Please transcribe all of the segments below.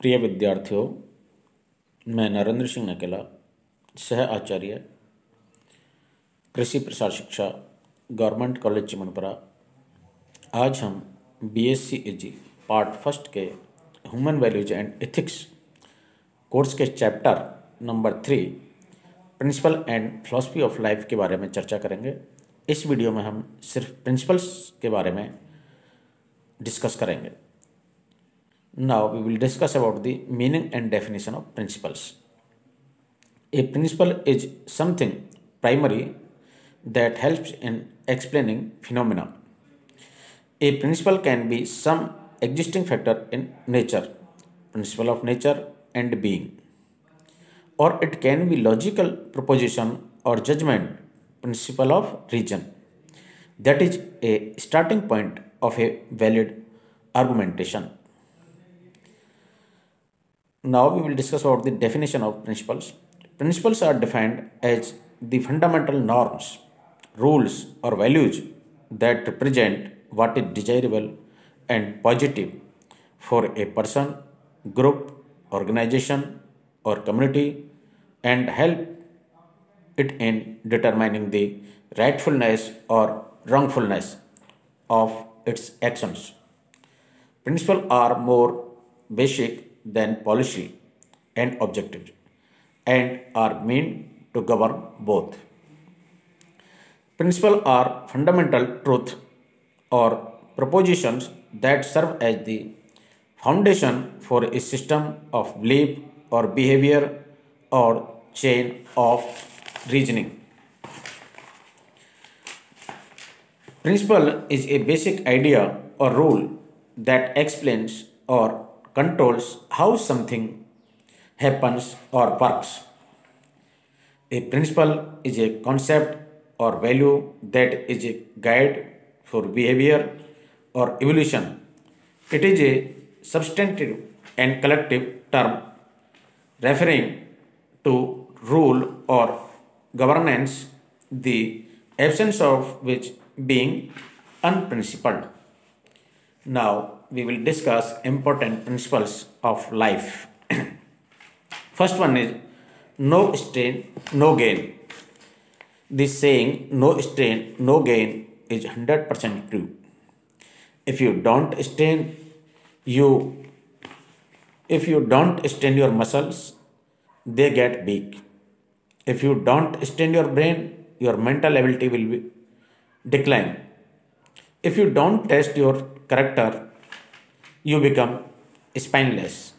प्रिय विद्यार्थियों, मैं नरेंद्र सिंह नकेला, सह आचार्य, कृषि प्रसार शिक्षा, गवर्नमेंट कॉलेज चिमनपुरा। आज हम बीएससी एजी पार्ट फर्स्ट के human values and ethics course के chapter number 3 principle and philosophy of life के बारे में चर्चा करेंगे। इस वीडियो में हम सिर्फ प्रिंसिपल्स के बारे में डिस्कस करेंगे। Now we will discuss about the meaning and definition of principles. A principle is something primary that helps in explaining phenomena. A principle can be some existing factor in nature, principle of nature and being, or it can be logical proposition or judgment, principle of reason. That is a starting point of a valid argumentation. Now we will discuss about the definition of principles. Principles are defined as the fundamental norms, rules or values that represent what is desirable and positive for a person, group, organization or community and help it in determining the rightfulness or wrongfulness of its actions. Principles are more basic than policy and objectives and are meant to govern both. Principles are fundamental truth or propositions that serve as the foundation for a system of belief or behavior or chain of reasoning. Principle is a basic idea or rule that explains or controls how something happens or works. A principle is a concept or value that is a guide for behavior or evolution. It is a substantive and collective term referring to rule or governance, the absence of which being unprincipled. Now we will discuss important principles of life. First one is no strain, no gain. This saying no strain, no gain is 100% true. If you don't strain your muscles, they get weak. If you don't strain your brain, your mental ability will decline. If you don't test your character, you become spineless.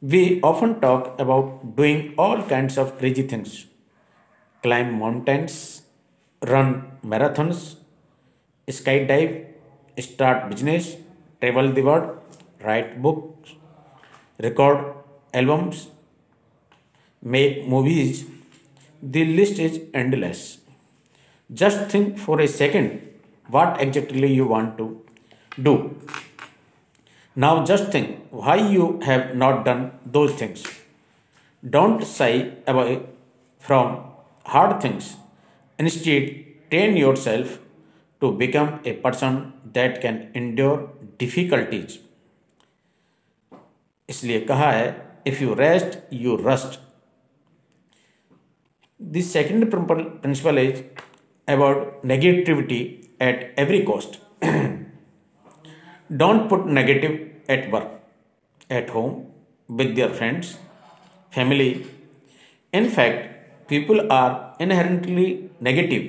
We often talk about doing all kinds of crazy things: climb mountains, run marathons, skydive, start business, travel the world, write books, record albums, make movies. The list is endless. Just think for a second what exactly you want to do. Now just think why you have not done those things. Don't shy away from hard things. Instead, train yourself to become a person that can endure difficulties. इसलिए कहा है if you rest, you rust. The second principle is avoid negativity at every cost. Don't put negative at work, at home, with their friends, family. In fact, people are inherently negative.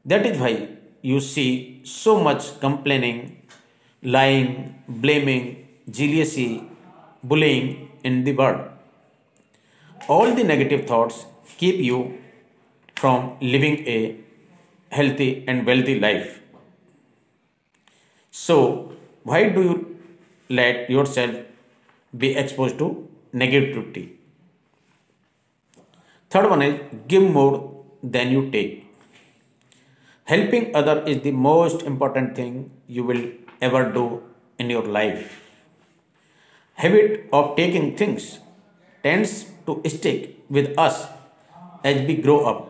That is why you see so much complaining, lying, blaming, jealousy, bullying in the world. All the negative thoughts keep you from living a healthy and wealthy life. So, why do you let yourself be exposed to negativity? Third one is give more than you take. Helping other is the most important thing you will ever do in your life. Habit of taking things tends to stick with us as we grow up.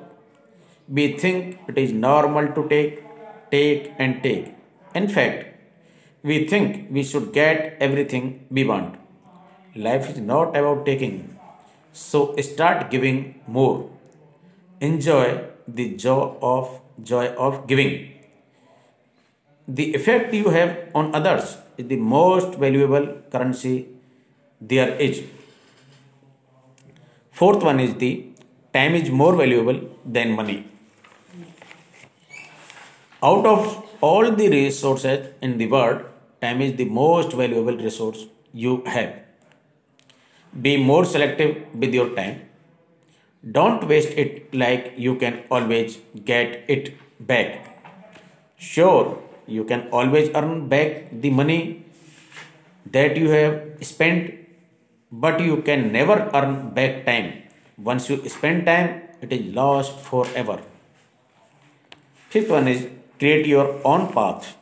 We think it is normal to take and take. In fact, We think we should get everything we want. Life is not about taking. So start giving more. Enjoy the joy of giving. The effect you have on others is the most valuable currency there is. Fourth one is the time is more valuable than money. Out of all the resources in the world, time is the most valuable resource you have. Be more selective with your time. Don't waste it like you can always get it back. Sure, you can always earn back the money that you have spent, but you can never earn back time. Once you spend time, it is lost forever. Fifth one is create your own path.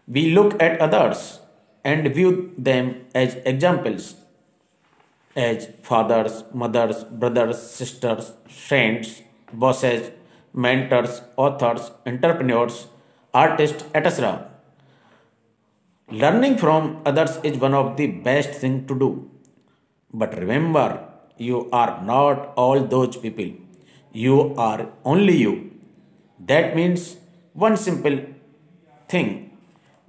We look at others and view them as examples, as fathers, mothers, brothers, sisters, friends, bosses, mentors, authors, entrepreneurs, artists, etc. Learning from others is one of the best things to do. But remember, you are not all those people. You are only you. That means one simple thing: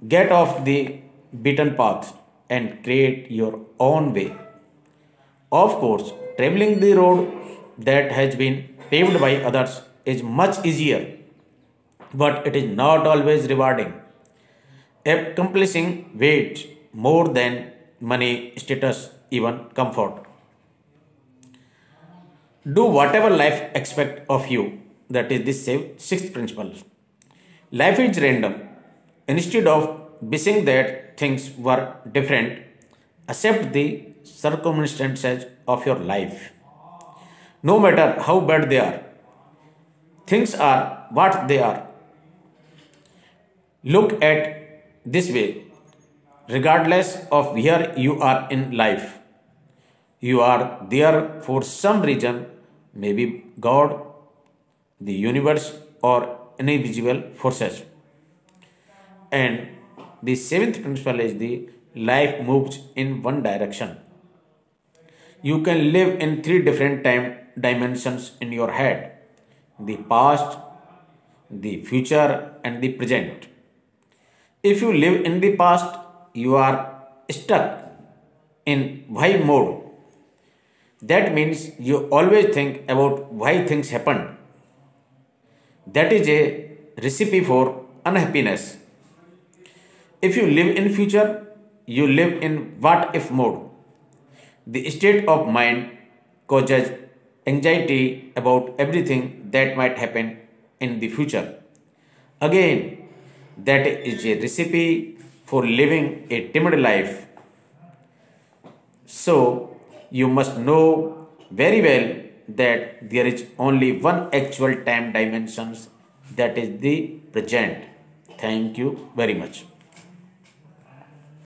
get off the beaten path and create your own way. Of course, traveling the road that has been paved by others is much easier, but it is not always rewarding. Accomplishing weighs more than money, status, even comfort. Do whatever life expects of you. That is the sixth principle. Life is random. Instead of wishing that things were different, accept the circumstances of your life. No matter how bad they are, things are what they are. Look at this way: regardless of where you are in life, you are there for some reason, maybe God, the universe, or invisible forces. And the seventh principle is the life moves in one direction. You can live in three different time dimensions in your head: the past, the future, and the present. If you live in the past, you are stuck in why mode. That means you always think about why things happened. That is a recipe for unhappiness. If you live in future, you live in what if mode. The state of mind causes anxiety about everything that might happen in the future. Again, that is a recipe for living a timid life. So, you must know very well that there is only one actual time dimensions, that is the present. Thank you very much.